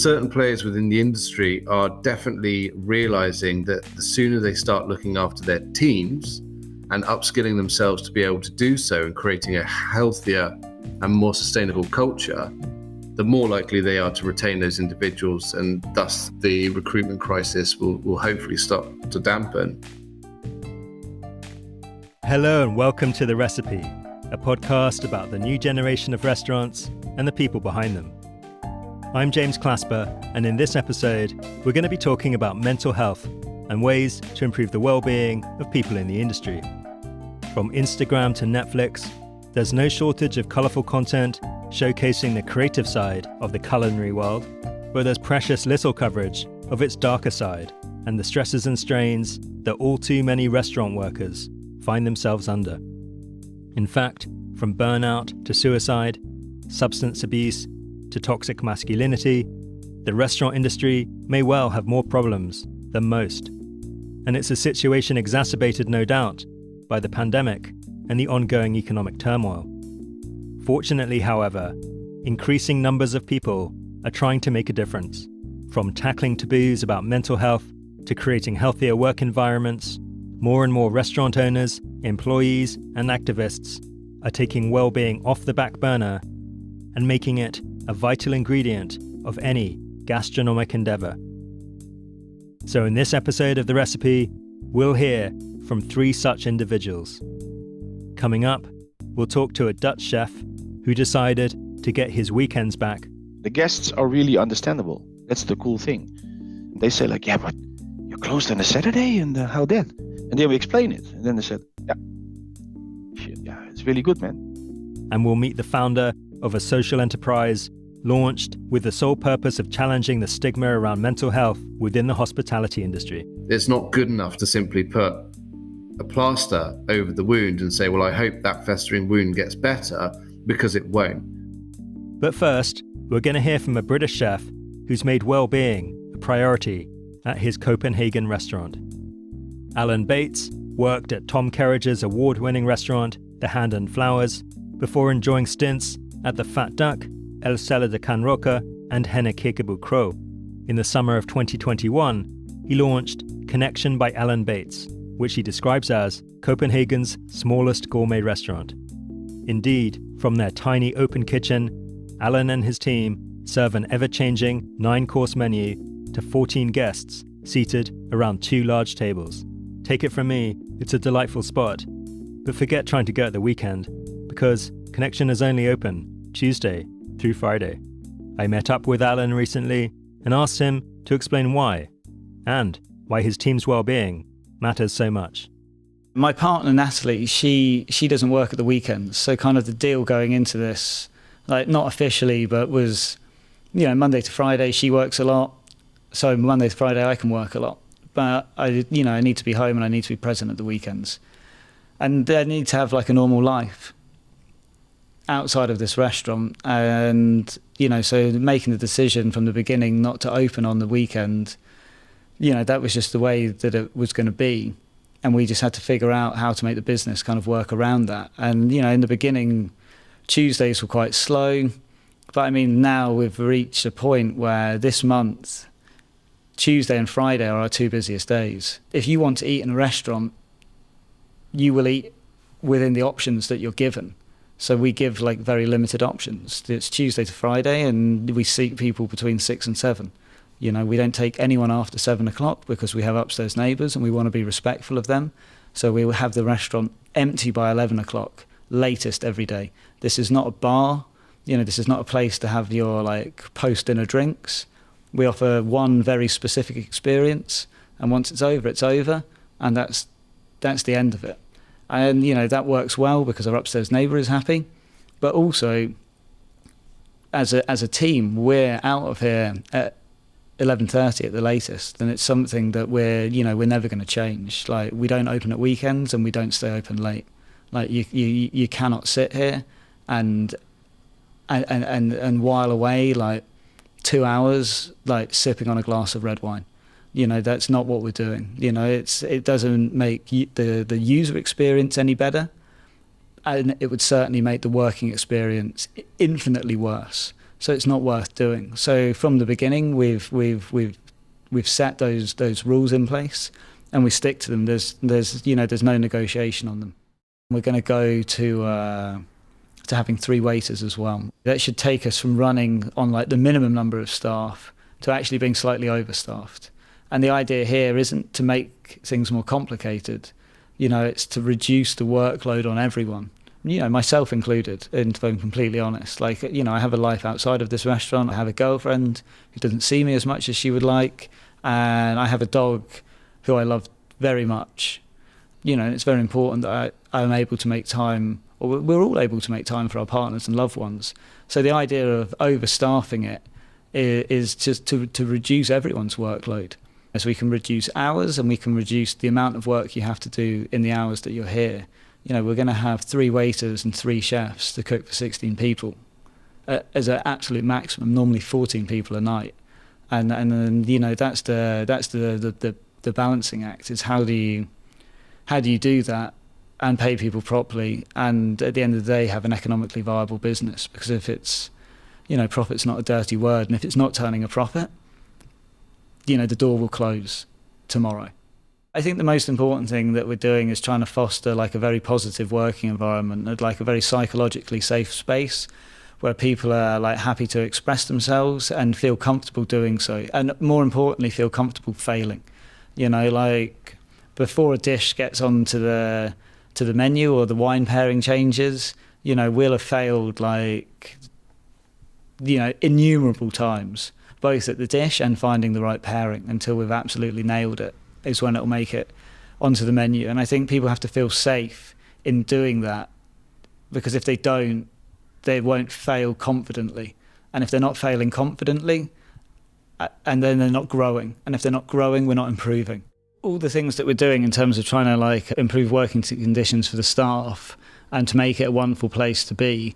certain players within the industry are definitely realizing that the sooner they start looking after their teams and upskilling themselves to be able to do so and creating a healthier and more sustainable culture, the more likely they are to retain those individuals, and thus the recruitment crisis will hopefully start to dampen. Hello and welcome to The Recipe, a podcast about the new generation of restaurants and the people behind them. I'm James Clasper, and in this episode, we're going to be talking about mental health and ways to improve the well-being of people in the industry. From Instagram to Netflix, there's no shortage of colourful content showcasing the creative side of the culinary world, but there's precious little coverage of its darker side and the stresses and strains that all too many restaurant workers find themselves under. In fact, from burnout to suicide, substance abuse to toxic masculinity, the restaurant industry may well have more problems than most. And it's a situation exacerbated, no doubt, by the pandemic and the ongoing economic turmoil. Fortunately, however, increasing numbers of people are trying to make a difference, from tackling taboos about mental health to creating healthier work environments. More and more restaurant owners, employees, and activists are taking well-being off the back burner and making it a vital ingredient of any gastronomic endeavour. So in this episode of The Recipe, we'll hear from 3 such individuals. Coming up, we'll talk to a Dutch chef who decided to get his weekends back. The guests are really understandable. That's the cool thing. They say like, yeah, but you're closed on a Saturday, and how then? And then we explain it. And then they said, yeah, it's really good, man. And we'll meet the founder of a social enterprise launched with the sole purpose of challenging the stigma around mental health within the hospitality industry. It's not good enough to simply put a plaster over the wound and say, well, I hope that festering wound gets better, because it won't. But first, we're going to hear from a British chef who's made well-being a priority at his Copenhagen restaurant. Alan Bates worked at Tom Kerridge's award-winning restaurant, The Hand and Flowers, before enjoying stints at the Fat Duck, El Cella de Can Roca, and Henne Kikkebu Crow. In the summer of 2021, he launched Connection by Alan Bates, which he describes as Copenhagen's smallest gourmet restaurant. Indeed, from their tiny open kitchen, Alan and his team serve an ever-changing 9-course menu to 14 guests seated around 2 large tables. Take it from me, it's a delightful spot. But forget trying to go at the weekend, because Connection is only open Tuesday through Friday. I met up with Alan recently and asked him to explain why, and why his team's well-being matters so much. My partner, Natalie, she doesn't work at the weekends. So kind of the deal going into this, like not officially, but was, Monday to Friday, she works a lot. So Monday to Friday, I can work a lot. But I need to be home and I need to be present at the weekends. And I need to have like a normal life outside of this restaurant. And, so making the decision from the beginning not to open on the weekend, that was just the way that it was going to be. And we just had to figure out how to make the business kind of work around that. And, in the beginning, Tuesdays were quite slow. But I mean, now we've reached a point where this month, Tuesday and Friday are our 2 busiest days. If you want to eat in a restaurant, you will eat within the options that you're given. So we give like very limited options. It's Tuesday to Friday, and we seat people between 6 and 7. We don't take anyone after 7 o'clock because we have upstairs neighbours and we want to be respectful of them. So we will have the restaurant empty by 11 o'clock, latest every day. This is not a bar. This is not a place to have your like post-dinner drinks. We offer one very specific experience, and once it's over, and that's the end of it. And, that works well because our upstairs neighbour is happy. But also, as a team, we're out of here at 11:30 at the latest, and it's something that we're never going to change. Like, we don't open at weekends and we don't stay open late. Like, you cannot sit here and while away like 2 hours like sipping on a glass of red wine. That's not what we're doing. It doesn't make the user experience any better, and it would certainly make the working experience infinitely worse So it's not worth doing. So from the beginning, we've set those rules in place, and we stick to them. There's no negotiation on them. We're going to go to having 3 waiters as well. That should take us from running on like the minimum number of staff to actually being slightly overstaffed. And the idea here isn't to make things more complicated. It's to reduce the workload on everyone, myself included, and if I'm completely honest. Like, I have a life outside of this restaurant. I have a girlfriend who doesn't see me as much as she would like, and I have a dog who I love very much. It's very important that I'm able to make time, or we're all able to make time for our partners and loved ones. So the idea of overstaffing it is just to reduce everyone's workload. As we can reduce hours, and we can reduce the amount of work you have to do in the hours that you're here. We're going to have 3 waiters and 3 chefs to cook for 16 people as an absolute maximum, normally 14 people a night. And then, that's the balancing act, is how do you do that and pay people properly, and at the end of the day have an economically viable business? Because if it's, profit's not a dirty word, and if it's not turning a profit, the door will close tomorrow. I think the most important thing that we're doing is trying to foster like a very positive working environment, like a very psychologically safe space where people are like happy to express themselves and feel comfortable doing so, and more importantly feel comfortable failing. Like before a dish gets onto the menu or the wine pairing changes, we'll have failed like innumerable times, both at the dish and finding the right pairing, until we've absolutely nailed it, is when it'll make it onto the menu. And I think people have to feel safe in doing that, because if they don't, they won't fail confidently. And if they're not failing confidently, and then they're not growing. And if they're not growing, we're not improving. All the things that we're doing in terms of trying to like improve working conditions for the staff and to make it a wonderful place to be,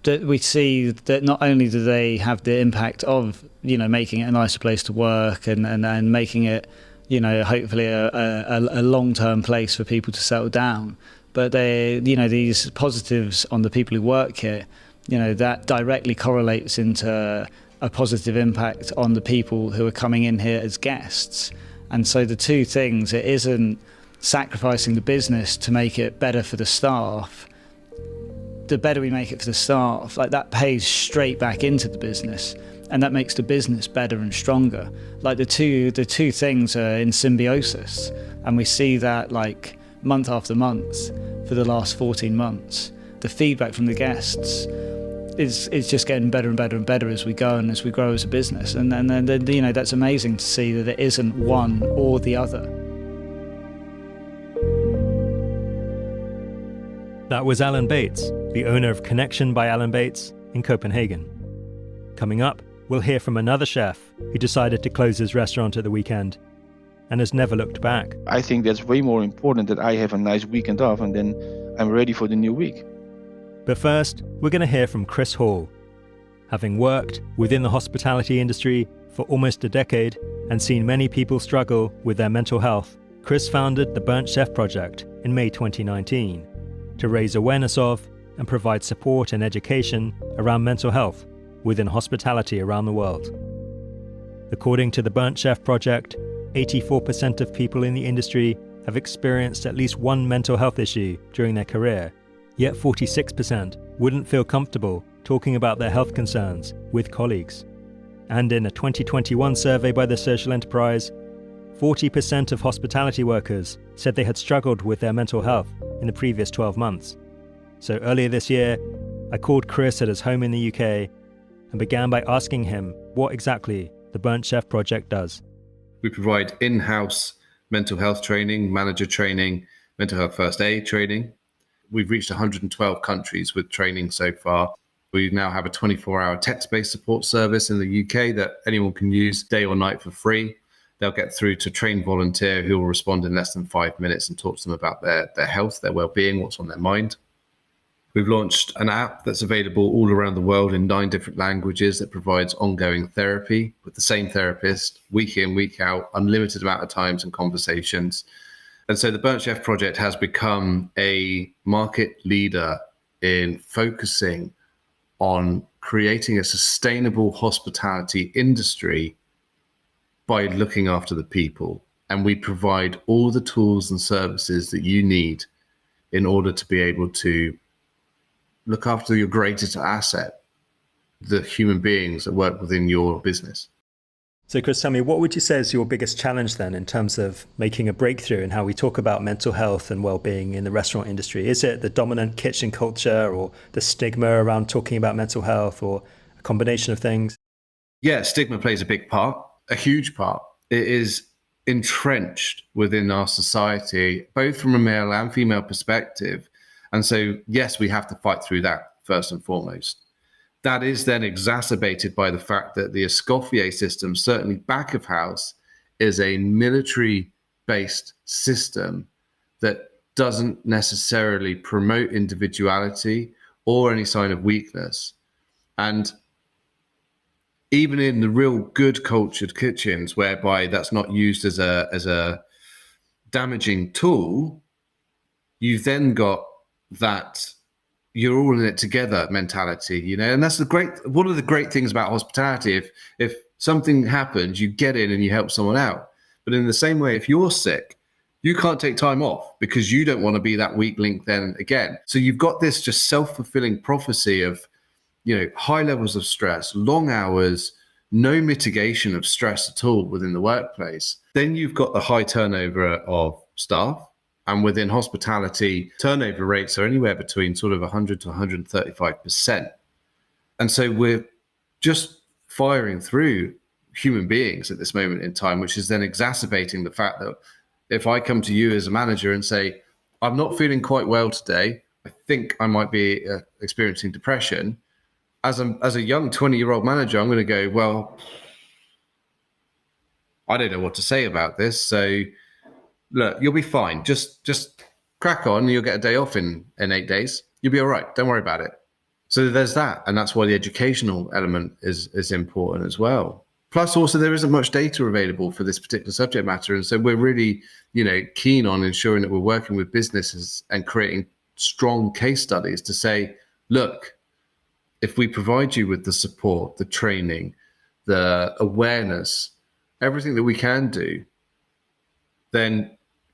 that we see that not only do they have the impact of making it a nicer place to work and making it hopefully a long-term place for people to settle down, but they these positives on the people who work here, that directly correlates into a positive impact on the people who are coming in here as guests. And so the two things, it isn't sacrificing the business to make it better for the staff. The better we make it for the staff, like that pays straight back into the business, and that makes the business better and stronger. Like the two things are in symbiosis, and we see that like month after month for the last 14 months. The feedback from the guests is just getting better and better and better as we go and as we grow as a business, and then that's amazing to see that it isn't one or the other. That was Alan Bates, the owner of Connection by Alan Bates in Copenhagen. Coming up, we'll hear from another chef who decided to close his restaurant at the weekend and has never looked back. I think that's way more important, that I have a nice weekend off and then I'm ready for the new week. But first, we're going to hear from Kris Hall. Having worked within the hospitality industry for almost a decade and seen many people struggle with their mental health, Kris founded the Burnt Chef Project in May 2019 to raise awareness of and provide support and education around mental health within hospitality around the world. According to the Burnt Chef Project, 84% of people in the industry have experienced at least one mental health issue during their career, yet 46% wouldn't feel comfortable talking about their health concerns with colleagues. And in a 2021 survey by the social enterprise, 40% of hospitality workers said they had struggled with their mental health in the previous 12 months. So earlier this year, I called Kris at his home in the UK and began by asking him what exactly the Burnt Chef Project does. We provide in-house mental health training, manager training, mental health first aid training. We've reached 112 countries with training so far. We now have a 24-hour text-based support service in the UK that anyone can use day or night for free. They'll get through to a trained volunteer who will respond in less than 5 minutes and talk to them about their health, their well-being, what's on their mind. We've launched an app that's available all around the world in 9 different languages that provides ongoing therapy with the same therapist, week in, week out, unlimited amount of times and conversations. And so the Burnt Chef Project has become a market leader in focusing on creating a sustainable hospitality industry by looking after the people. And we provide all the tools and services that you need in order to be able to look after your greatest asset, the human beings that work within your business. So Kris, tell me, what would you say is your biggest challenge then in terms of making a breakthrough in how we talk about mental health and well-being in the restaurant industry? Is it the dominant kitchen culture or the stigma around talking about mental health, or a combination of things? Yeah, stigma plays a big part, a huge part. It is entrenched within our society, both from a male and female perspective. And so, yes, we have to fight through that first and foremost. That is then exacerbated by the fact that the Escoffier system, certainly back of house, is a military-based system that doesn't necessarily promote individuality or any sign of weakness. And even in the real good cultured kitchens, whereby that's not used as a damaging tool, you've then got that you're all in it together mentality, you know. And that's one of the great things about hospitality. If something happens, you get in and you help someone out. But in the same way, if you're sick, you can't take time off because you don't want to be that weak link then again. So you've got this just self-fulfilling prophecy of, you know, high levels of stress, long hours, no mitigation of stress at all within the workplace. Then you've got the high turnover of staff. And within hospitality, turnover rates are anywhere between sort of 100 to 135%. And so we're just firing through human beings at this moment in time, which is then exacerbating the fact that if I come to you as a manager and say, I'm not feeling quite well today, I think I might be experiencing depression. As a young 20-year-old manager, I'm going to go, well, I don't know what to say about this. So look, you'll be fine. Just crack on. You'll get a day off in 8 days. You'll be all right. Don't worry about it. So there's that. And that's why the educational element is important as well. Plus, also, there isn't much data available for this particular subject matter. And so we're really, you know, keen on ensuring that we're working with businesses and creating strong case studies to say, look, if we provide you with the support, the training, the awareness, everything that we can do, then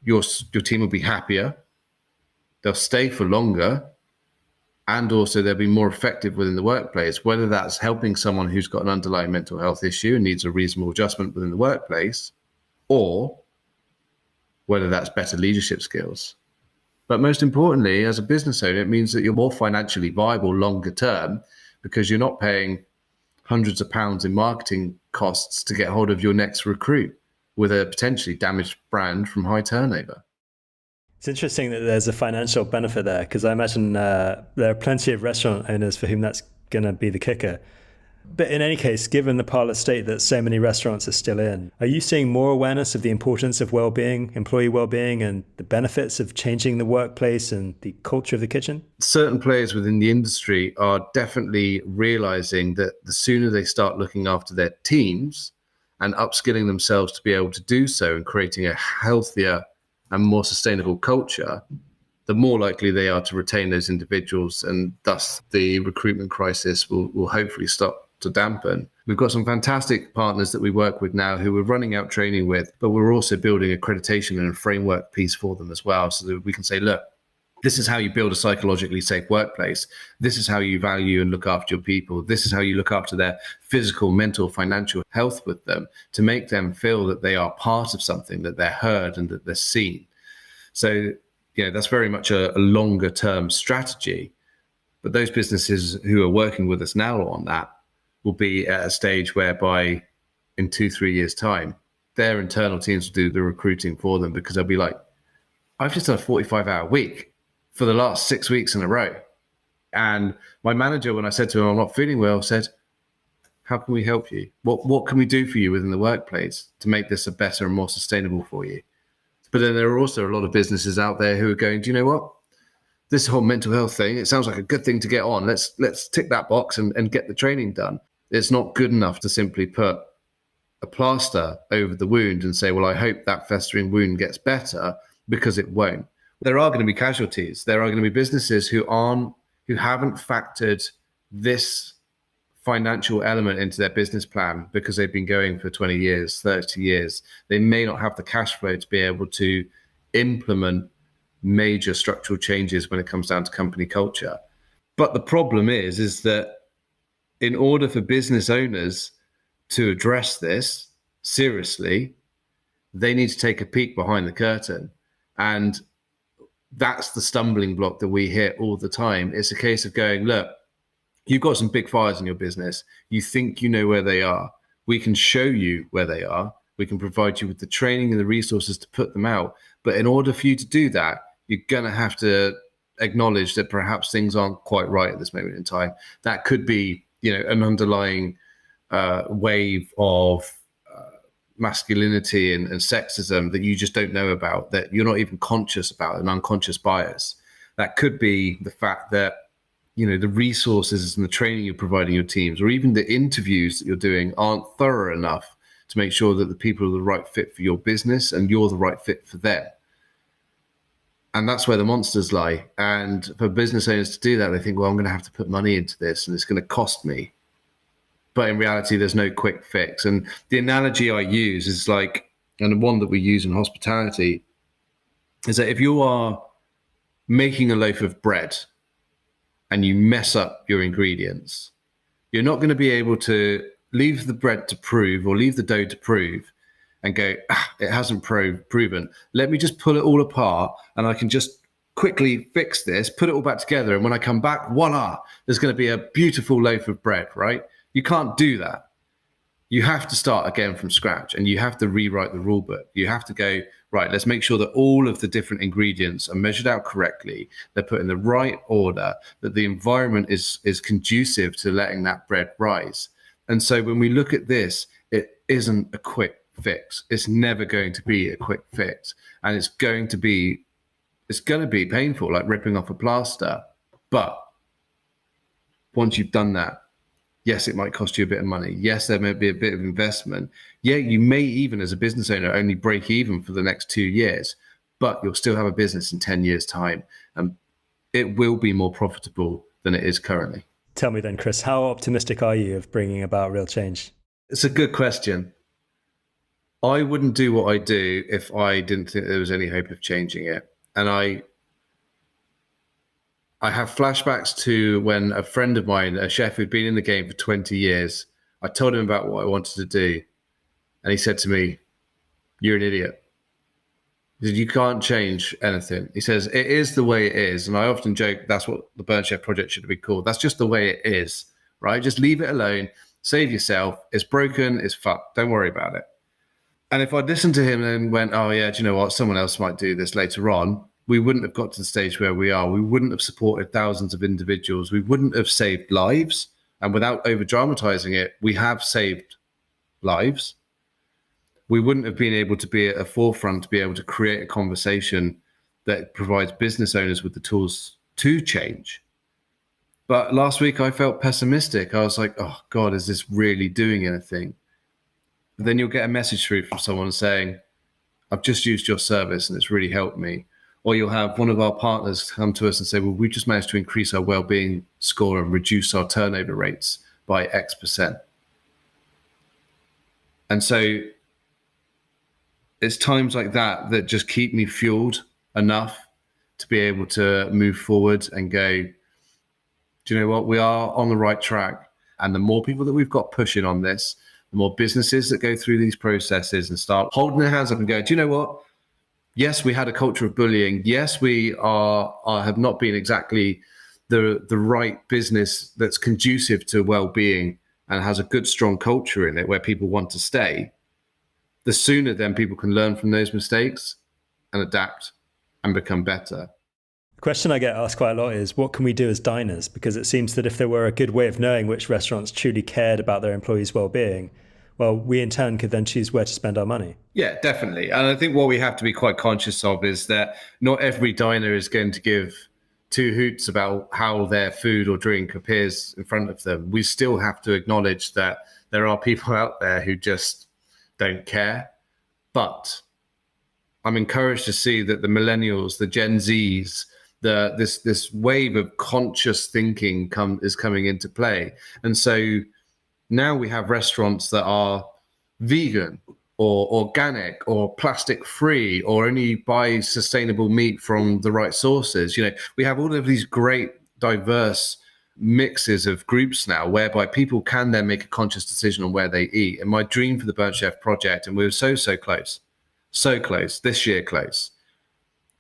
your team will be happier, they'll stay for longer, and also they'll be more effective within the workplace, whether that's helping someone who's got an underlying mental health issue and needs a reasonable adjustment within the workplace, or whether that's better leadership skills. But most importantly, as a business owner, it means that you're more financially viable longer term because you're not paying hundreds of pounds in marketing costs to get hold of your next recruit with a potentially damaged brand from high turnover. It's interesting that there's a financial benefit there, because I imagine there are plenty of restaurant owners for whom that's going to be the kicker. But in any case, given the parlous state that so many restaurants are still in, are you seeing more awareness of the importance of well-being, employee well-being, and the benefits of changing the workplace and the culture of the kitchen? Certain players within the industry are definitely realizing that the sooner they start looking after their teams and upskilling themselves to be able to do so and creating a healthier and more sustainable culture, the more likely they are to retain those individuals, and thus the recruitment crisis will hopefully start to dampen. We've got some fantastic partners that we work with now who we're running out training with, but we're also building accreditation and a framework piece for them as well, so that we can say, look, this is how you build a psychologically safe workplace. This is how you value and look after your people. This is how you look after their physical, mental, financial health with them to make them feel that they are part of something, that they're heard and that they're seen. So, you know, that's very much a longer term strategy. But those businesses who are working with us now on that will be at a stage whereby in 2-3 years' time, their internal teams will do the recruiting for them, because they'll be like, I've just done a 45-hour week for the last 6 weeks in a row. And my manager, when I said to him, I'm not feeling well, said, how can we help you? What can we do for you within the workplace to make this a better and more sustainable for you? But then there are also a lot of businesses out there who are going, do you know what? This whole mental health thing, it sounds like a good thing to get on. Let's tick that box and get the training done. It's not good enough to simply put a plaster over the wound and say, well, I hope that festering wound gets better, because it won't. There are going to be casualties. There are going to be businesses who haven't factored this financial element into their business plan because they've been going for 20 years, 30 years. They may not have the cash flow to be able to implement major structural changes when it comes down to company culture. But the problem is that in order for business owners to address this seriously, they need to take a peek behind the curtain. And that's the stumbling block that we hit all the time. It's a case of going, look, you've got some big fires in your business. You think you know where they are. We can show you where they are. We can provide you with the training and the resources to put them out. But in order for you to do that, you're going to have to acknowledge that perhaps things aren't quite right at this moment in time. That could be, an underlying wave of masculinity and sexism that you just don't know about, that you're not even conscious about, an unconscious bias. That could be the fact that, the resources and the training you're providing your teams, or even the interviews that you're doing, aren't thorough enough to make sure that the people are the right fit for your business and you're the right fit for them. And that's where the monsters lie. And for business owners to do that, they think, well, I'm going to have to put money into this and it's going to cost me. But in reality, there's no quick fix. And the analogy I use is like, and the one that we use in hospitality, is that if you are making a loaf of bread and you mess up your ingredients, you're not going to be able to leave the bread to prove or leave the dough to prove and go, it hasn't proven. Let me just pull it all apart and I can just quickly fix this, put it all back together. And when I come back, voila, there's going to be a beautiful loaf of bread, right? You can't do that. You have to start again from scratch and you have to rewrite the rule book. You have to go, right, let's make sure that all of the different ingredients are measured out correctly. They're put in the right order, that the environment is conducive to letting that bread rise. And so when we look at this, it isn't a quick fix. It's never going to be a quick fix. And it's going to be painful, like ripping off a plaster. But once you've done that, yes, it might cost you a bit of money. Yes, there may be a bit of investment. Yeah, you may even, as a business owner, only break even for the next 2 years, but you'll still have a business in 10 years' time. And it will be more profitable than it is currently. Tell me then, Kris, how optimistic are you of bringing about real change? It's a good question. I wouldn't do what I do if I didn't think there was any hope of changing it. And I have flashbacks to when a friend of mine, a chef who'd been in the game for 20 years, I told him about what I wanted to do. And he said to me, "You're an idiot." He said, "You can't change anything." He says, "It is the way it is." And I often joke, that's what the Burn Chef project should have been called. That's just the way it is, right? Just leave it alone. Save yourself. It's broken. It's fucked. Don't worry about it. And if I'd listened to him and went, oh yeah, do you know what? Someone else might do this later on, we wouldn't have got to the stage where we are. We wouldn't have supported thousands of individuals. We wouldn't have saved lives. And without over dramatizing it, we have saved lives. We wouldn't have been able to be at a forefront to be able to create a conversation that provides business owners with the tools to change. But last week I felt pessimistic. I was like, oh God, is this really doing anything? But then you'll get a message through from someone saying, I've just used your service and it's really helped me. Or you'll have one of our partners come to us and say, well, we just managed to increase our well-being score and reduce our turnover rates by X%. And so it's times like that that just keep me fueled enough to be able to move forward and go, do you know what? We are on the right track. And the more people that we've got pushing on this, the more businesses that go through these processes and start holding their hands up and go, do you know what? Yes, we had a culture of bullying. Yes, we have not been exactly the right business that's conducive to well-being and has a good, strong culture in it where people want to stay. The sooner then people can learn from those mistakes and adapt and become better. The question I get asked quite a lot is, what can we do as diners? Because it seems that if there were a good way of knowing which restaurants truly cared about their employees' well-being, well, we in turn could then choose where to spend our money. Yeah, definitely. And I think what we have to be quite conscious of is that not every diner is going to give two hoots about how their food or drink appears in front of them. We still have to acknowledge that there are people out there who just don't care. But I'm encouraged to see that the millennials, the Gen Zs, this wave of conscious thinking is coming into play. And so now we have restaurants that are vegan or organic or plastic free or only buy sustainable meat from the right sources. We have all of these great diverse mixes of groups now whereby people can then make a conscious decision on where they eat. And my dream for the Burnt Chef project, and we were so close, this year close,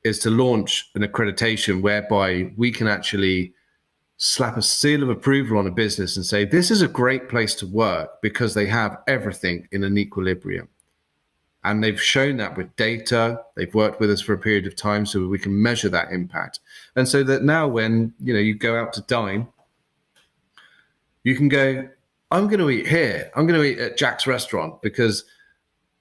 is to launch an accreditation whereby we can actually slap a seal of approval on a business and say, this is a great place to work because they have everything in an equilibrium. And they've shown that with data. They've worked with us for a period of time so we can measure that impact. And so that now when, you go out to dine, you can go, I'm going to eat here. I'm going to eat at Jack's restaurant because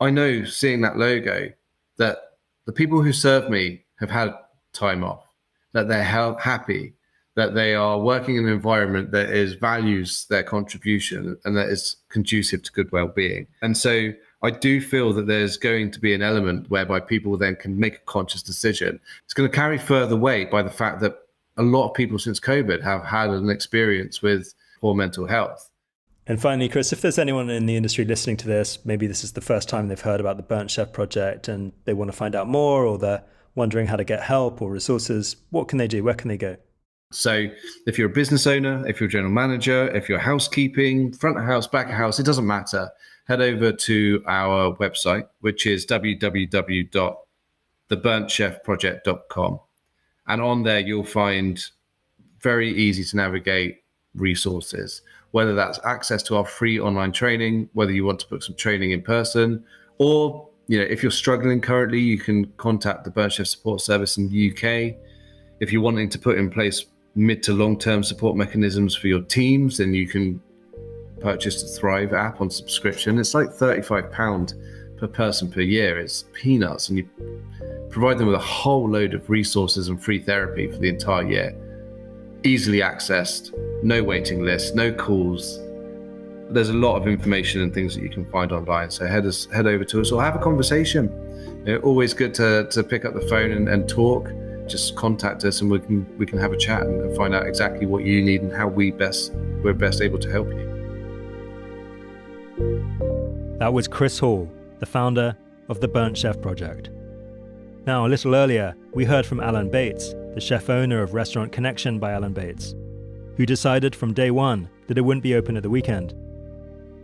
I know, seeing that logo, that the people who serve me have had time off, that they're happy, that they are working in an environment that values their contribution and that is conducive to good well-being. And so I do feel that there's going to be an element whereby people then can make a conscious decision. It's going to carry further weight by the fact that a lot of people since COVID have had an experience with poor mental health. And finally, Kris, if there's anyone in the industry listening to this, maybe this is the first time they've heard about the Burnt Chef project and they want to find out more, or they're wondering how to get help or resources, what can they do? Where can they go? So if you're a business owner, if you're a general manager, if you're housekeeping, front of house, back of house, it doesn't matter. Head over to our website, which is www.theburntchefproject.com. And on there, you'll find very easy to navigate resources, whether that's access to our free online training, whether you want to book some training in person, or if you're struggling currently, you can contact the Burnt Chef Support Service in the UK. If you're wanting to put in place mid to long-term support mechanisms for your teams, then you can purchase the Thrive app on subscription. It's like £35 per person per year. It's peanuts, and you provide them with a whole load of resources and free therapy for the entire year. Easily accessed, no waiting list, no calls. There's a lot of information and things that you can find online. So head over to us or have a conversation. Always good to pick up the phone and talk. Just contact us and we can have a chat and find out exactly what you need and how we're best able to help you. That was Kris Hall, the founder of the Burnt Chef Project. Now, a little earlier, we heard from Alan Bates, the chef owner of Restaurant Connection by Alan Bates, who decided from day one that it wouldn't be open at the weekend.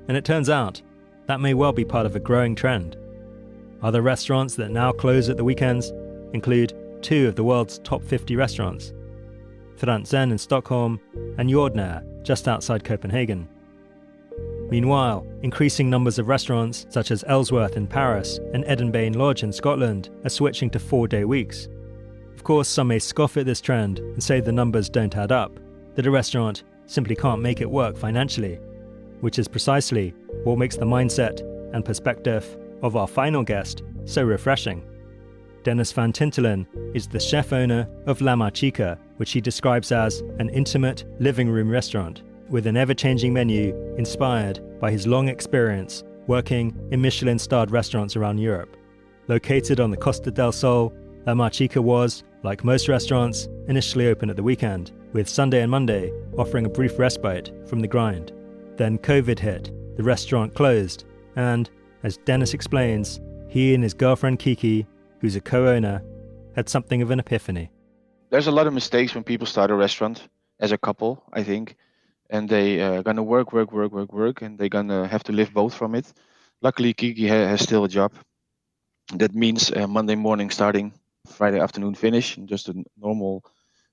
And it turns out that may well be part of a growing trend. Other restaurants that now close at the weekends include 2 of the world's top 50 restaurants, Tintelen in Stockholm and Jordnær just outside Copenhagen. Meanwhile, increasing numbers of restaurants such as Ellsworth in Paris and Edenbane Lodge in Scotland are switching to 4-day weeks. Of course, some may scoff at this trend and say the numbers don't add up, that a restaurant simply can't make it work financially, which is precisely what makes the mindset and perspective of our final guest so refreshing. Dennis van Tintelen is the chef owner of La Machica, which he describes as an intimate living room restaurant with an ever-changing menu inspired by his long experience working in Michelin-starred restaurants around Europe. Located on the Costa del Sol, La Machica was, like most restaurants, initially open at the weekend, with Sunday and Monday offering a brief respite from the grind. Then COVID hit, the restaurant closed, and, as Dennis explains, he and his girlfriend Kiki, who's a co-owner, had something of an epiphany. There's a lot of mistakes when people start a restaurant as a couple, I think, and they are gonna work, and they're gonna have to live both from it. Luckily, Kiki has still a job. That means Monday morning starting, Friday afternoon finish, and just a normal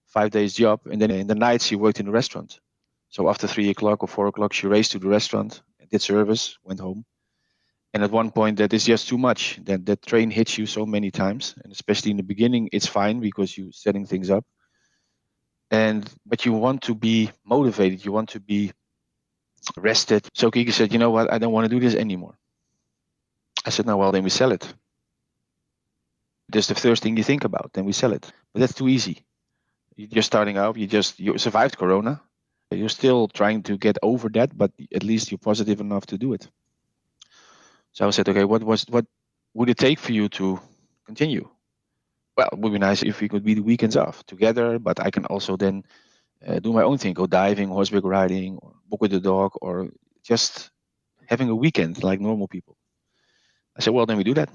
5 days job. And then in the night, she worked in the restaurant. So after 3 o'clock or 4 o'clock, she raced to the restaurant, did service, went home. And at one point, that is just too much. That train hits you so many times, and especially in the beginning, it's fine because you're setting things up. But you want to be motivated, you want to be rested. So Kiki said, you know what, I don't want to do this anymore. I said, no, well, then we sell it. That's the first thing you think about, then we sell it. But that's too easy. You're starting out, you survived Corona. You're still trying to get over that, but at least you're positive enough to do it. So I said, okay, what would it take for you to continue? Well, it would be nice if we could be the weekends off together, but I can also then do my own thing, go diving, horseback riding, or book with the dog, or just having a weekend like normal people. I said, well, then we do that.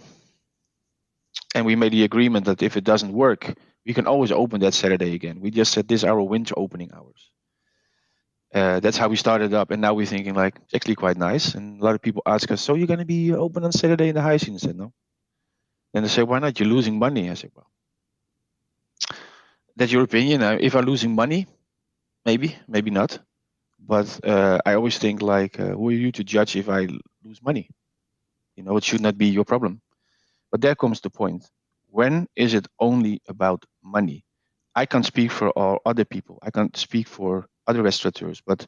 And we made the agreement that if it doesn't work, we can always open that Saturday again. We just said this is our winter opening hours. That's how we started up. And now we're thinking like, it's actually quite nice. And a lot of people ask us, so you're going to be open on Saturday in the high season? I said, no. Then they say, why not? You're losing money. I said, well, that's your opinion. If I'm losing money, maybe not. But I always think like, who are you to judge if I lose money? It should not be your problem. But there comes the point. When is it only about money? I can't speak for all other people. I can't speak for other restaurateurs, but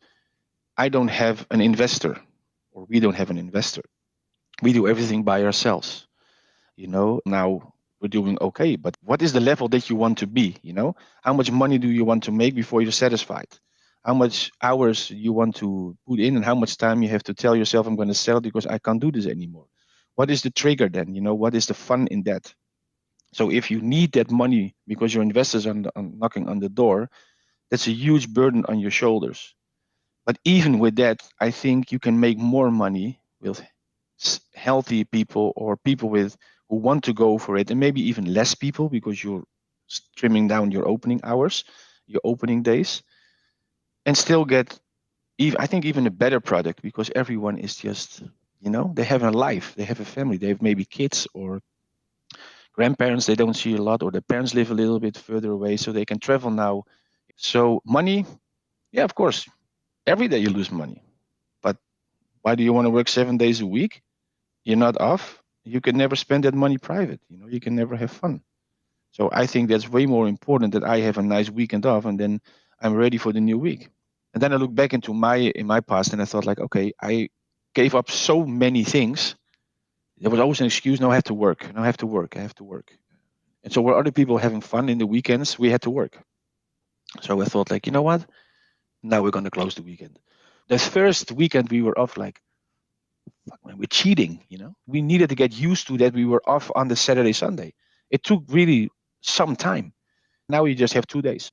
I don't have an investor, or we don't have an investor. We do everything by ourselves. Now we're doing okay, but what is the level that you want to be? How much money do you want to make before you're satisfied? How much hours you want to put in, and how much time you have to tell yourself, I'm going to sell it because I can't do this anymore. What is the trigger then? What is the fun in that? So if you need that money because your investors are knocking on the door, that's a huge burden on your shoulders. But even with that, I think you can make more money with healthy people, or people who want to go for it, and maybe even less people because you're trimming down your opening hours, your opening days, and still get even a better product, because everyone is just, they have a life, they have a family, they have maybe kids or grandparents they don't see a lot, or their parents live a little bit further away, so they can travel now. So money, yeah, of course, every day you lose money. But why do you want to work 7 days a week? You're not off. You can never spend that money private. You can never have fun. So I think that's way more important, that I have a nice weekend off and then I'm ready for the new week. And then I look back into my past and I thought like, okay, I gave up so many things. There was always an excuse. No, I have to work. I have to work. And so where other people having fun in the weekends, we had to work. So I thought like, you know what? Now we're going to close the weekend. The first weekend we were off, like, fuck man, we're cheating, We needed to get used to that we were off on the Saturday, Sunday. It took really some time. Now we just have 2 days.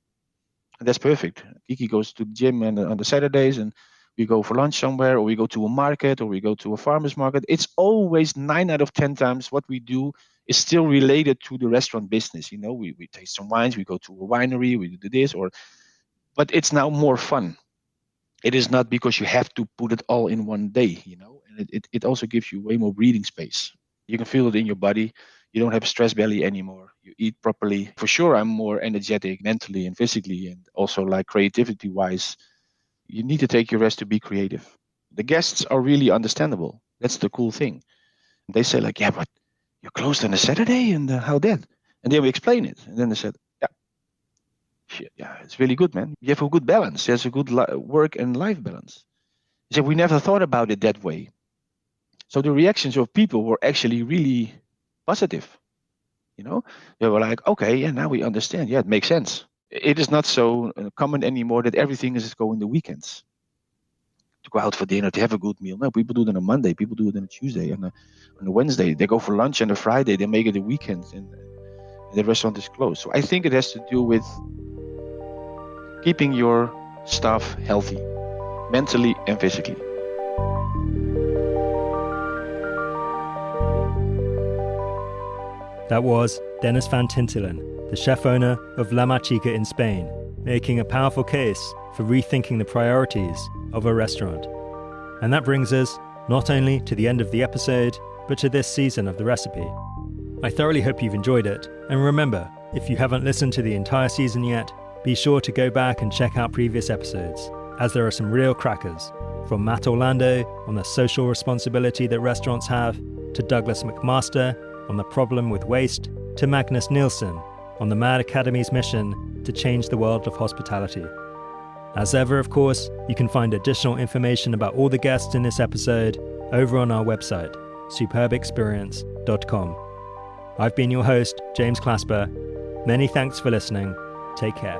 And that's perfect. Kiki goes to the gym on the Saturdays, and we go for lunch somewhere, or we go to a market, or we go to a farmer's market. It's always 9 out of 10 times what we do is still related to the restaurant business. We taste some wines, we go to a winery, we do this, but it's now more fun. It is not because you have to put it all in one day, and it also gives you way more breathing space. You can feel it in your body. You don't have a stress belly anymore. You eat properly. For sure, I'm more energetic mentally and physically, and also like creativity wise. You need to take your rest to be creative. The guests are really understandable. That's the cool thing. They say like, yeah, but you're closed on a Saturday, and how that? And then we explain it. And then they said, yeah, it's really good, man. You have a good balance. There's a good work and life balance. They said, we never thought about it that way. So the reactions of people were actually really positive. They were like, okay, yeah, now we understand. Yeah, it makes sense. It is not so common anymore that everything is going the weekends. To go out for dinner, to have a good meal. No, people do it on a Monday. People do it on a Tuesday, on a Wednesday. They go for lunch on a Friday. They make it a weekend, and the restaurant is closed. So I think it has to do with keeping your staff healthy, mentally and physically. That was Dennis van Tintelen, the chef owner of La Machica in Spain, making a powerful case for rethinking the priorities of a restaurant. And that brings us not only to the end of the episode, but to this season of The Recipe. I thoroughly hope you've enjoyed it, and remember, if you haven't listened to the entire season yet, be sure to go back and check out previous episodes, as there are some real crackers, from Matt Orlando on the social responsibility that restaurants have, to Douglas McMaster on the problem with waste, to Magnus Nielsen on the Mad Academy's mission to change the world of hospitality. As ever, of course, you can find additional information about all the guests in this episode over on our website, superbexperience.com. I've been your host, James Clasper. Many thanks for listening. Take care.